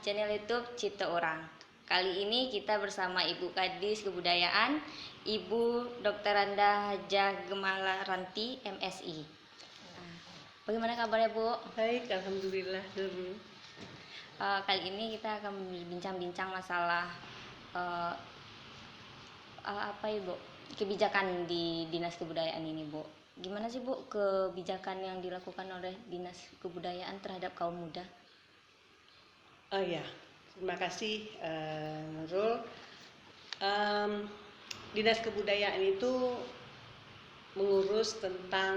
channel YouTube Cipta Orang. Kali ini kita bersama Ibu Kadis Kebudayaan, Ibu Dr. Randa Hajah Gemala Ranti, MSI. Bagaimana kabarnya, Bu? Baik, alhamdulillah dulu. Kali ini kita akan berbincang-bincang masalah apa Ibu? Kebijakan di Dinas Kebudayaan ini, Bu. Gimana sih, Bu, kebijakan yang dilakukan oleh Dinas Kebudayaan terhadap kaum muda? Oh ya, terima kasih Nurul. Dinas Kebudayaan itu mengurus tentang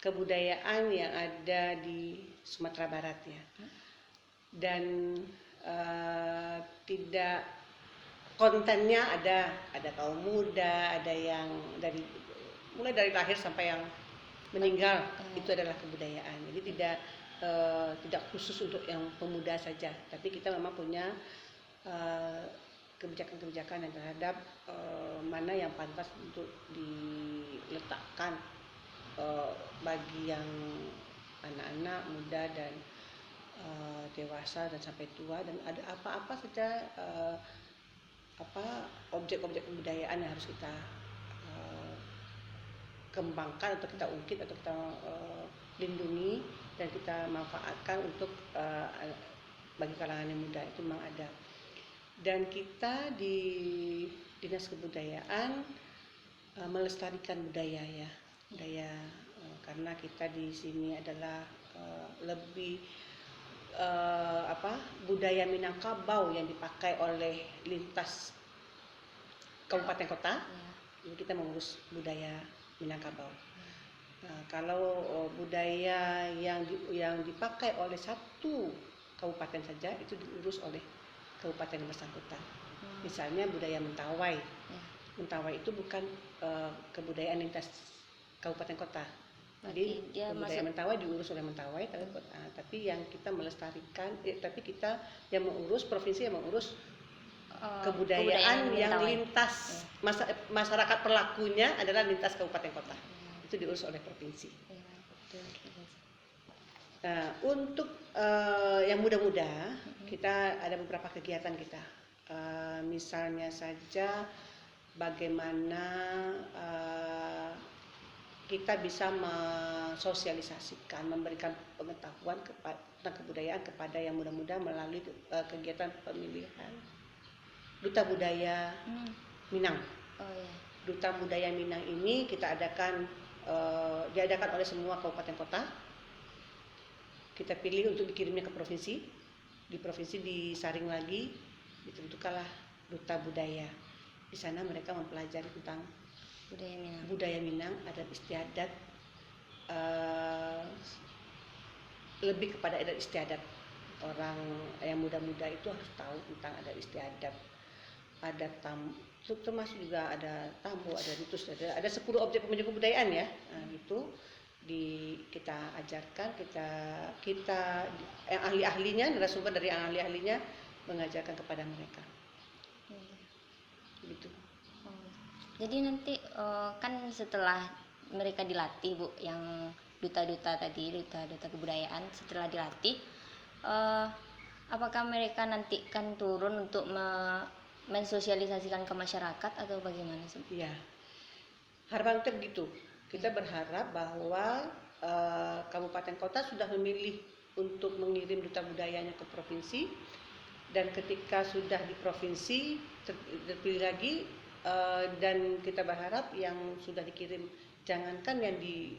kebudayaan yang ada di Sumatera Barat ya, dan tidak kontennya ada kaum muda, ada yang mulai dari lahir sampai yang meninggal, itu adalah kebudayaan. Jadi tidak khusus untuk yang pemuda saja, tapi kita memang punya kebijakan-kebijakan yang terhadap mana yang pantas untuk diletakkan bagi yang anak-anak, muda dan dewasa dan sampai tua, dan ada apa-apa saja objek-objek kebudayaan yang harus kita kembangkan atau kita ungkit atau kita lindungi dan kita manfaatkan untuk bagi kalangan yang muda. Itu memang ada, dan kita di Dinas Kebudayaan melestarikan budaya ya, karena kita di sini adalah lebih budaya Minangkabau yang dipakai oleh lintas kabupaten kota. Jadi kita mengurus budaya Minangkabau. Nah, kalau budaya yang dipakai oleh satu kabupaten saja itu diurus oleh kabupaten yang bersangkutan. Misalnya budaya Mentawai. Mentawai itu bukan kebudayaan lintas kabupaten kota. Jadi budaya Mentawai diurus oleh Mentawai, tapi yang kita melestarikan, tapi kita yang mengurus, provinsi yang mengurus kebudayaan yang lintas masyarakat pelakunya adalah lintas kabupaten kota. Itu diurus oleh provinsi. Nah, untuk yang muda-muda kita ada beberapa kegiatan kita. Misalnya saja bagaimana kita bisa mensosialisasikan, memberikan pengetahuan tentang kebudayaan kepada yang muda-muda melalui kegiatan pemilihan Duta Budaya Minang. Duta Budaya Minang ini kita diadakan oleh semua kabupaten kota. Kita pilih untuk dikirimnya ke provinsi. Di provinsi disaring lagi, ditentukanlah Duta Budaya. Di sana mereka mempelajari tentang budaya Minang, adat istiadat, lebih kepada adat istiadat. Orang yang muda-muda itu harus tahu tentang adat istiadat, ada termasuk juga ada tamu, ada ritus, ada 10 objek penunjuk kebudayaan ya. Nah, itu kita ajarkan, kita yang ahli-ahlinya, narasumber dari yang ahli-ahlinya mengajarkan kepada mereka. Gitu. Jadi nanti kan setelah mereka dilatih, Bu, yang duta-duta tadi, duta kebudayaan, setelah dilatih, apakah mereka nanti kan turun untuk mensosialisasikan ke masyarakat atau bagaimana sih? Iya, harapan kita begitu. Kita berharap bahwa kabupaten kota sudah memilih untuk mengirim duta budayanya ke provinsi, dan ketika sudah di provinsi terpilih lagi, dan kita berharap yang sudah dikirim, jangankan yang di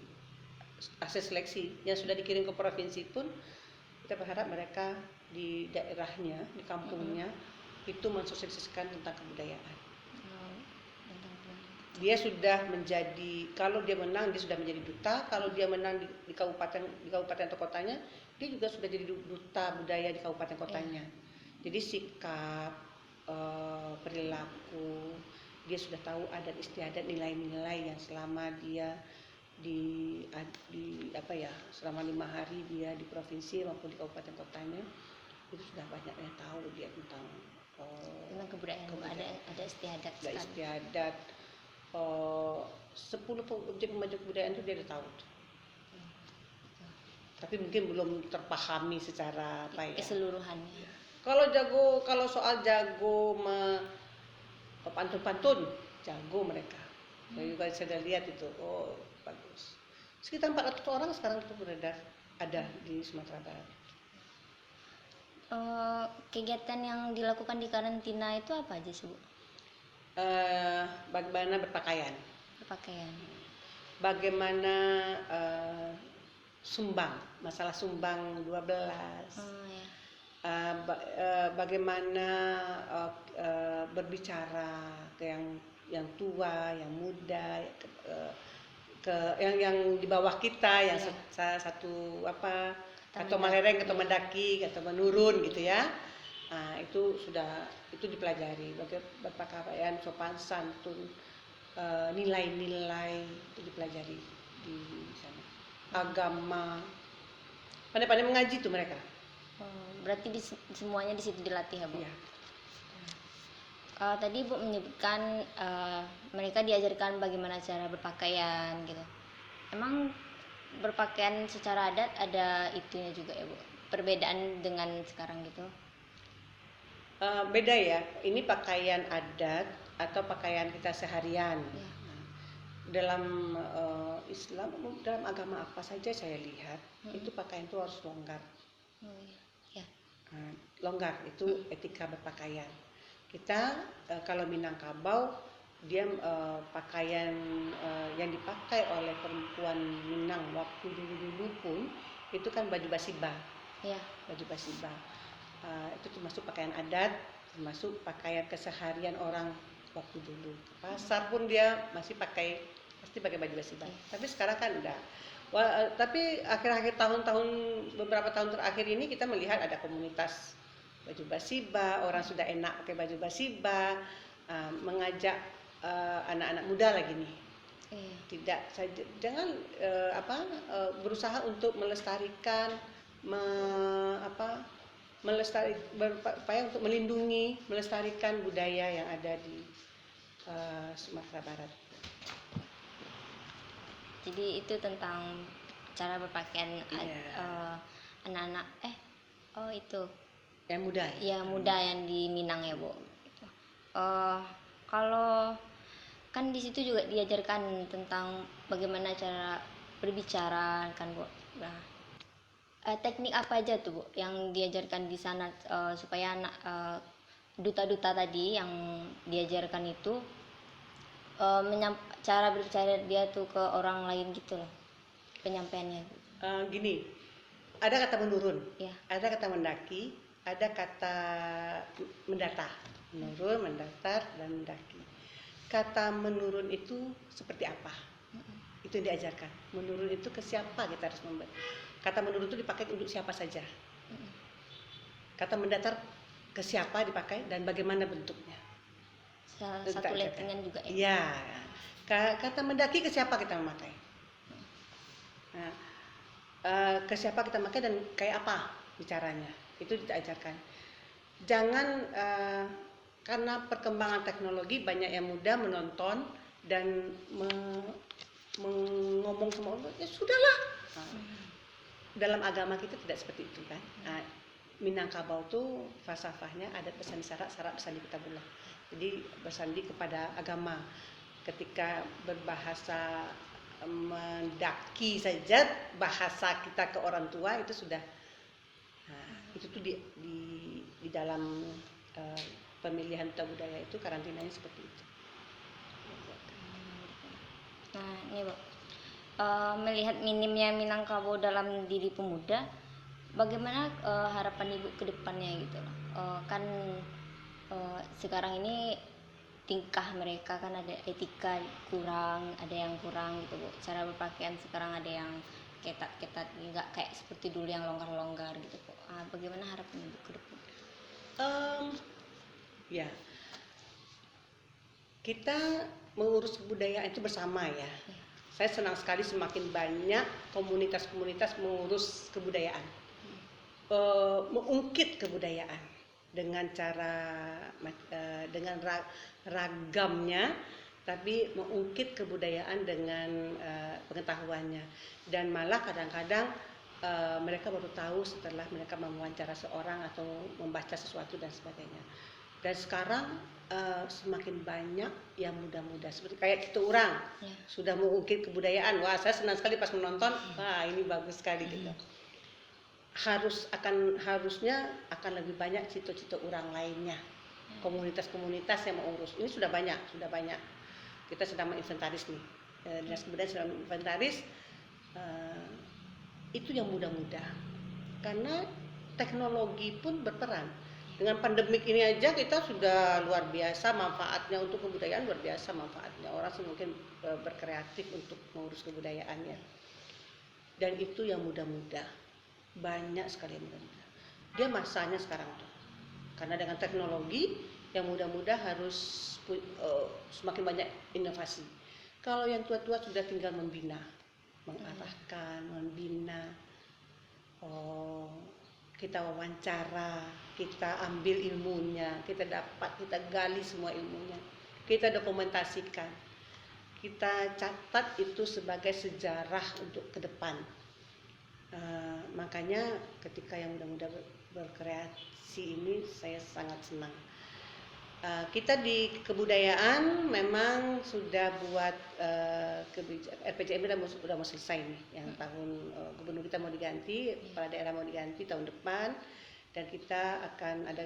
akses seleksi, yang sudah dikirim ke provinsi pun kita berharap mereka di daerahnya, di kampungnya itu mensosialisasikan tentang kebudayaan. Dia sudah menjadi, kalau dia menang dia sudah menjadi duta, kalau dia menang di kabupaten atau kotanya, dia juga sudah jadi duta budaya di kabupaten kotanya. Jadi sikap, perilaku, dia sudah tahu adat istiadat, nilai-nilai yang selama dia selama 5 hari dia di provinsi maupun di kabupaten kotanya, itu sudah banyak yang tahu dia tentang kebudayaan. Ada istiadat. Ada istiadat. 10 objek pemajak kebudayaan itu dia udah tahu. tapi mungkin belum terpahami secara apa ya. keseluruhannya. Kalau soal jago pantun-pantun, jago mereka. Saya juga sudah lihat itu, oh bagus. Sekitar 400 orang sekarang itu beredar ada di Sumatera Barat. Kegiatan yang dilakukan di karantina itu apa aja sih, Bu? Bagaimana berpakaian, Berpakaian. bagaimana sumbang, masalah sumbang 12, Oh ya. bagaimana berbicara ke yang tua, yang muda, ke yang di bawah kita, yang satu apa, atau malereng, atau mendaki, atau menurun gitu ya. Nah, itu dipelajari, berpakaian, sopan santun, nilai-nilai itu dipelajari di sana. Agama, pandai-pandai mengaji tuh mereka. Berarti semuanya di situ dilatih ya, Bu? Iya. Tadi Bu menyebutkan mereka diajarkan bagaimana cara berpakaian gitu. Emang berpakaian secara adat ada itunya juga ya, Bu? Perbedaan dengan sekarang gitu? Beda ya, ini pakaian adat atau pakaian kita seharian. Ya. Dalam Islam, dalam agama apa saja saya lihat, itu pakaian itu harus longgar. Oh, ya. Longgar itu etika berpakaian. Kita kalau Minangkabau, dia pakaian yang dipakai oleh perempuan Minang waktu dulu pun itu kan baju basiba. Ya. Baju basiba. Itu termasuk pakaian adat, termasuk pakaian keseharian orang waktu dulu. Pasar pun dia masih pasti pakai baju basiba. Tapi sekarang kan udah. Tapi akhir-akhir beberapa tahun terakhir ini kita melihat ada komunitas baju basiba, orang sudah enak pakai baju basiba, mengajak anak-anak muda lagi nih. Tidak saja, jangan berusaha untuk melestarikan, berupaya untuk melestarikan budaya yang ada di Sumatera Barat. Jadi itu tentang cara berpakaian anak-anak itu yang muda. Ya, muda yang di Minang ya, Bu. Kalau kan di situ juga diajarkan tentang bagaimana cara berbicara kan, Bu. Nah, teknik apa aja tuh, Bu, yang diajarkan di sana supaya anak duta-duta tadi yang diajarkan itu cara berbicara dia tuh ke orang lain gitu loh, penyampaiannya. Gini, ada kata menurun, Ya. ada kata mendaki, ada kata mendata, menurun, mendatar, dan mendaki. Kata menurun itu seperti apa? Itu yang diajarkan. Menurun itu ke siapa kita harus membaca. Kata menurun itu dipakai untuk siapa saja. Kata mendatar ke siapa dipakai dan bagaimana bentuknya. Satu lettingan juga ya? Iya. Kata mendaki ke siapa kita memakai. Nah, ke siapa kita memakai dan kayak apa bicaranya. Itu diajarkan. Jangan karena perkembangan teknologi banyak yang muda menonton dan ngomong sama orang, ya sudahlah. Dalam agama kita tidak seperti itu kan. Minangkabau itu falsafahnya adat bersandi syarat bersandi kitabullah. Jadi bersandi kepada agama. Ketika berbahasa mendaki saja, bahasa kita ke orang tua itu sudah. Itu tuh di dalam pemilihan duta budaya itu karantinanya seperti itu. Nah, ini, Bu. Melihat minimnya Minangkabau dalam diri pemuda, bagaimana harapan Ibu ke depannya gitu loh. Kan sekarang ini tingkah mereka kan ada etika kurang, ada yang kurang gitu, Bu. Cara berpakaian sekarang ada yang ketat-ketat, nggak kayak seperti dulu yang longgar-longgar gitu, Bu. Bagaimana harapan Ibu ke depan? Ya, kita mengurus kebudayaan itu bersama ya. Saya senang sekali semakin banyak komunitas-komunitas mengurus kebudayaan, mengungkit kebudayaan dengan ragamnya, tapi mengungkit kebudayaan dengan pengetahuannya. Dan malah kadang-kadang mereka baru tahu setelah mereka mewawancara seorang atau membaca sesuatu dan sebagainya. Dan sekarang semakin banyak yang muda-muda seperti kayak kita orang sudah mengungkit kebudayaan. Wah, saya senang sekali pas menonton. Wah, ini bagus sekali gitu. Harusnya akan lebih banyak cito-cito orang lainnya, komunitas-komunitas yang mengurus. Ini sudah banyak. Kita sedang menginventaris nih, dinas kebudayaan sedang menginventaris itu yang muda-muda, karena teknologi pun berperan. Dengan pandemik ini aja kita sudah luar biasa manfaatnya untuk kebudayaan, luar biasa manfaatnya. Orang mungkin berkreatif untuk mengurus kebudayaannya, dan itu yang muda-muda. Banyak sekali yang muda-muda. Dia masanya sekarang tuh. Karena dengan teknologi yang muda-muda harus semakin banyak inovasi. Kalau yang tua-tua sudah tinggal membina, mengarahkan, membina. Kita wawancara, kita ambil ilmunya, kita gali semua ilmunya, kita dokumentasikan, kita catat itu sebagai sejarah untuk ke depan. Makanya ketika yang muda-muda berkreasi ini saya sangat senang. Kita di kebudayaan memang sudah buat RPJMD sudah mau selesai nih, yang tahun gubernur kita mau diganti, kepala daerah mau diganti tahun depan, dan kita akan ada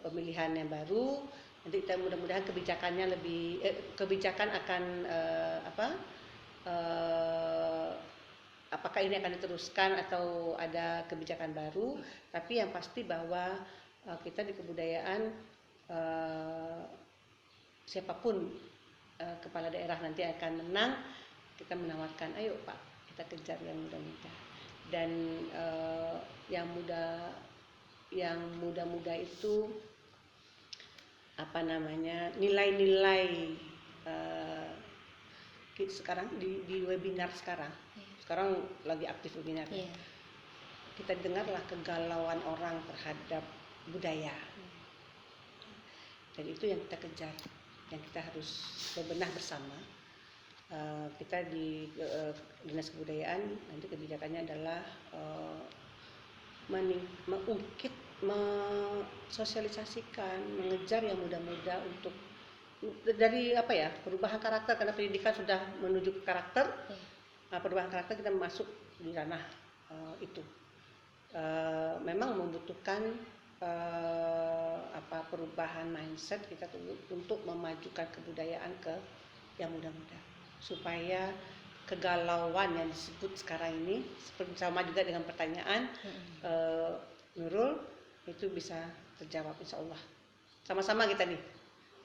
pemilihan yang baru. Nanti kita mudah-mudahan kebijakan akan apakah ini akan diteruskan atau ada kebijakan baru. Tapi yang pasti bahwa kita di kebudayaan siapapun kepala daerah nanti akan menang, kita menawarkan, ayo Pak, kita kejar yang muda-muda. Dan yang muda-muda itu nilai-nilai sekarang di webinar sekarang lagi aktif webinar. Kita dengarlah kegalauan orang terhadap budaya. Dan itu yang kita kejar, yang kita harus bebenah bersama. Kita di Dinas Kebudayaan nanti kebijakannya adalah mengungkit, mensosialisasikan, mengejar yang muda-muda untuk dari perubahan karakter, karena pendidikan sudah menuju ke karakter. Perubahan karakter kita masuk di ranah itu. Memang membutuhkan perubahan mindset kita untuk memajukan kebudayaan ke yang muda-muda, supaya kegalauan yang disebut sekarang ini, sama juga dengan pertanyaan Nurul, itu bisa terjawab insya Allah. Sama-sama kita nih,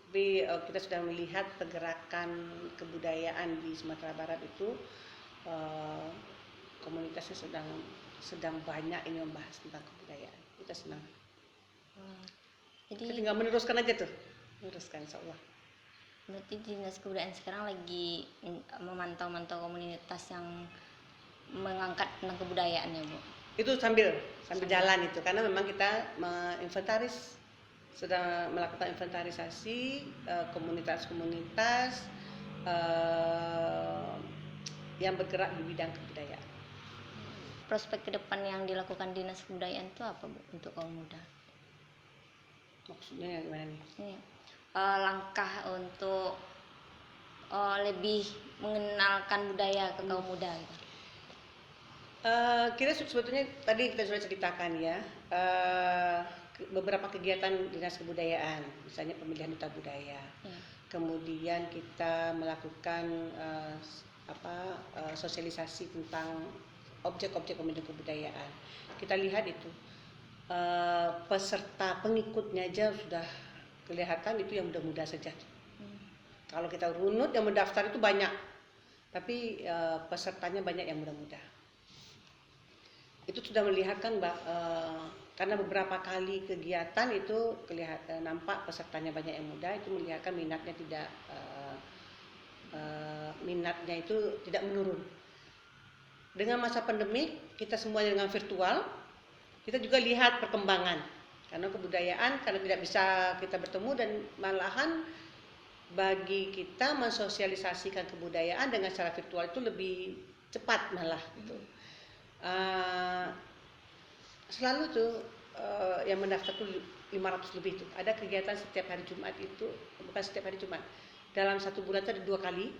tapi kita sudah melihat pergerakan kebudayaan di Sumatera Barat itu komunitasnya sedang banyak ini membahas tentang kebudayaan. Kita senang. Jadi tinggal meneruskan aja tuh, meneruskan insya Allah. Berarti Dinas Kebudayaan sekarang lagi memantau komunitas yang mengangkat tentang kebudayaan ya Bu? Itu sambil jalan itu, karena memang kita sudah melakukan inventarisasi komunitas-komunitas yang bergerak di bidang kebudayaan. Prospek ke depan yang dilakukan Dinas Kebudayaan itu apa Bu untuk kaum muda? Maksudnya gimana nih? Langkah untuk lebih mengenalkan budaya ke kaum muda gitu. Kita sebetulnya tadi kita sudah ceritakan ya, beberapa kegiatan Dinas Kebudayaan, misalnya pemilihan duta budaya. Kemudian kita melakukan sosialisasi tentang objek-objek pemilihan kebudayaan. Kita lihat itu peserta pengikutnya aja sudah kelihatan itu yang muda-muda saja. Kalau kita runut yang mendaftar itu banyak, tapi pesertanya banyak yang muda-muda. Itu sudah melihatkan karena beberapa kali kegiatan itu kelihatan nampak pesertanya banyak yang muda, itu melihatkan minatnya itu tidak menurun. Dengan masa pandemi kita semuanya dengan virtual, kita juga lihat perkembangan, karena kebudayaan karena tidak bisa kita bertemu, dan malahan bagi kita mensosialisasikan kebudayaan dengan cara virtual itu lebih cepat malah gitu. Uh, Selalu tuh yang mendaftar tuh 500 lebih tuh. Ada kegiatan setiap hari Jumat itu, bukan setiap hari Jumat. Dalam satu bulan itu ada 2 kali.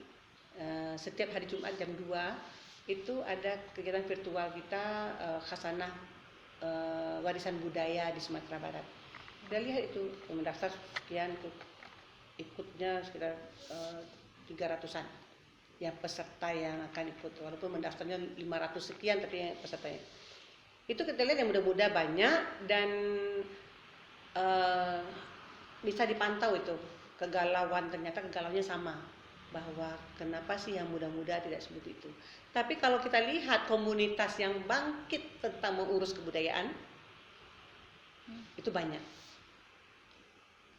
Setiap hari Jumat jam 2 itu ada kegiatan virtual kita, khasanah warisan budaya di Sumatera Barat. Kita lihat itu mendaftar sekian, ikutnya sekitar 300-an yang peserta yang akan ikut, walaupun mendaftarnya 500 sekian tapi yang pesertanya itu kita lihat yang muda-muda banyak dan bisa dipantau itu kegalauan, ternyata kegalauannya sama, bahwa kenapa sih yang muda-muda tidak seperti itu. Tapi kalau kita lihat komunitas yang bangkit tentang mengurus kebudayaan itu banyak.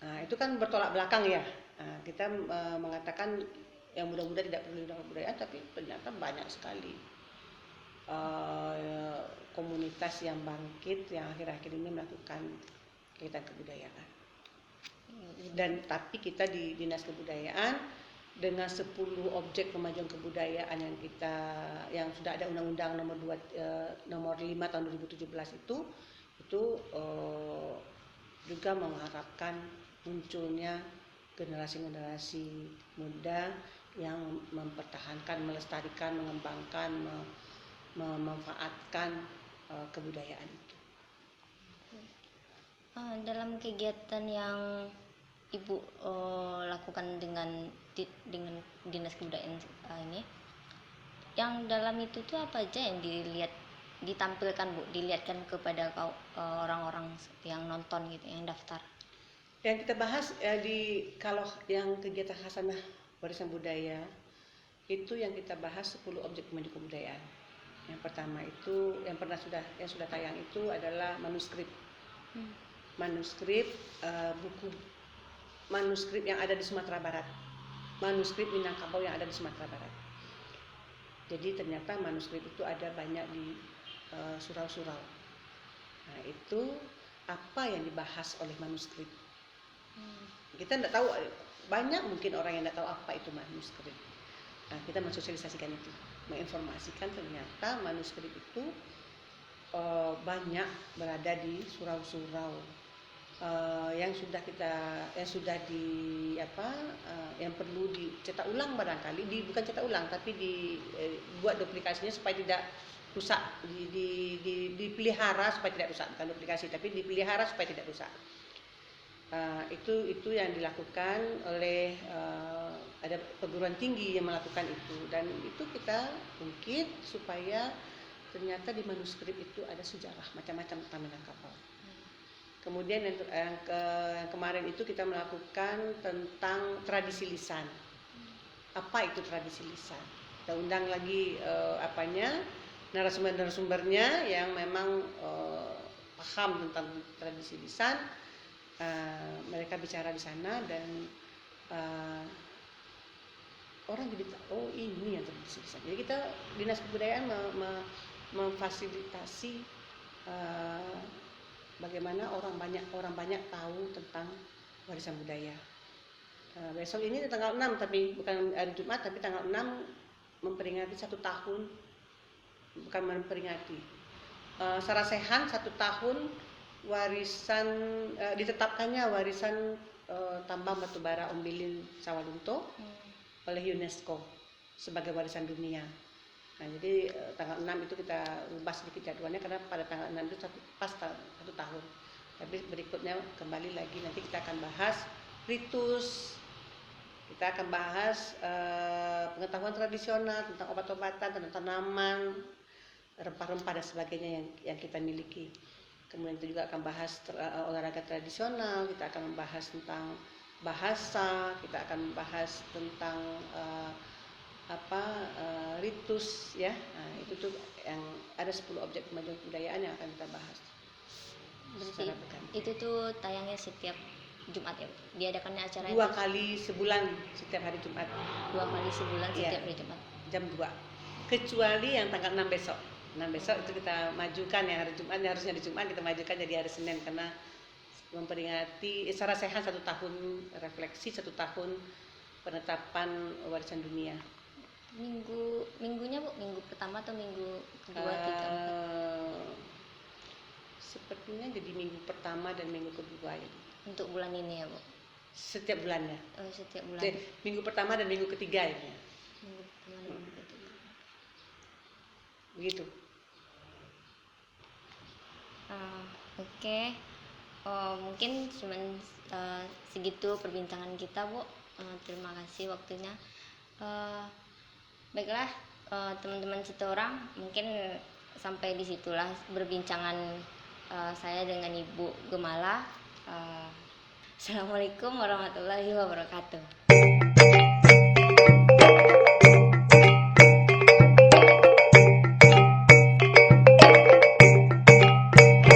Nah, itu kan bertolak belakang ya. Nah, kita mengatakan yang muda-muda tidak peduli dengan kebudayaan, tapi ternyata banyak sekali komunitas yang bangkit yang akhir-akhir ini melakukan kegiatan kebudayaan. Dan tapi kita di Dinas Kebudayaan dengan 10 objek kemajuan kebudayaan yang sudah ada Undang-Undang nomor 5 tahun 2017 itu juga mengharapkan munculnya generasi-generasi muda yang mempertahankan, melestarikan, mengembangkan, memanfaatkan kebudayaan itu. Dalam kegiatan yang Ibu lakukan dengan Dinas Kebudayaan ini, yang dalam itu tuh apa aja yang ditampilkan Bu, dilihatkan kepada orang-orang yang nonton gitu, yang daftar? Yang kita bahas kalau yang kegiatan khasanah warisan budaya itu yang kita bahas 10 objek kemajuan kebudayaan. Yang pertama itu yang sudah tayang itu adalah manuskrip. Manuskrip buku manuskrip yang ada di Sumatera Barat. Manuskrip Minangkabau yang ada di Sumatera Barat. Jadi ternyata manuskrip itu ada banyak di surau-surau. Nah, itu apa yang dibahas oleh manuskrip? Kita tidak tahu, banyak mungkin orang yang tidak tahu apa itu manuskrip. Nah, kita mensosialisasikan itu, menginformasikan ternyata manuskrip itu banyak berada di surau-surau yang yang perlu dicetak ulang barangkali, bukan cetak ulang tapi dibuat duplikasinya supaya tidak rusak, dipelihara supaya tidak rusak, bukan duplikasi tapi dipelihara supaya tidak rusak. Itu yang dilakukan oleh ada perguruan tinggi yang melakukan itu, dan itu kita ungkit supaya ternyata di manuskrip itu ada sejarah macam-macam tentang Minangkabau. Kemudian yang kemarin itu kita melakukan tentang tradisi lisan. Apa itu tradisi lisan? Kita undang lagi narasumbernya yang memang paham tentang tradisi lisan. Mereka bicara di sana dan orang jadi tahu, oh ini yang tradisi lisan. Jadi kita Dinas Kebudayaan memfasilitasi bagaimana orang banyak tahu tentang warisan budaya. Besok ini tanggal 6, tapi bukan hari Jumat, tapi tanggal 6 memperingati 1 tahun, bukan memperingati, Sarasehan 1 tahun warisan, ditetapkannya warisan tambang batubara Ombilin Sawalunto oleh UNESCO sebagai warisan dunia. Nah, jadi tanggal 6 itu kita ubah sedikit jadwalnya karena pada tanggal 6 itu pas 1 tahun. Tapi berikutnya kembali lagi nanti kita akan bahas ritus, kita akan bahas pengetahuan tradisional tentang obat-obatan, tentang tanaman, rempah-rempah dan sebagainya yang kita miliki. Kemudian kita juga akan bahas olahraga tradisional, kita akan membahas tentang bahasa, kita akan membahas tentang ritus ya. Nah, itu tuh yang ada 10 objek kemajuan kebudayaan yang akan kita bahas. Berarti itu tuh tayangnya setiap Jumat ya? Diadakannya acara 2 kali sebulan setiap hari Jumat. 2 kali sebulan setiap hari Jumat. Jam 2. Kecuali yang tanggal 6 besok. 6 besok itu kita majukan, yang hari Jumat harusnya di Jumat kita majukan jadi hari Senin karena memperingati Sarasehan 1 tahun, refleksi 1 tahun penetapan warisan dunia. Minggunya Bu, minggu pertama atau minggu kedua, tiga, empat? Sepertinya jadi minggu pertama dan minggu kedua ya. Untuk bulan ini ya Bu? Setiap bulannya. Oh, setiap bulan. Minggu pertama dan minggu ketiga ya. Minggu pertama dan minggu ketiga. Begitu. Oke. Mungkin cuman segitu perbincangan kita Bu. Terima kasih waktunya. Baiklah, teman-teman Citorang, mungkin sampai disitulah berbincangan saya dengan Ibu Gemala. Assalamualaikum warahmatullahi wabarakatuh.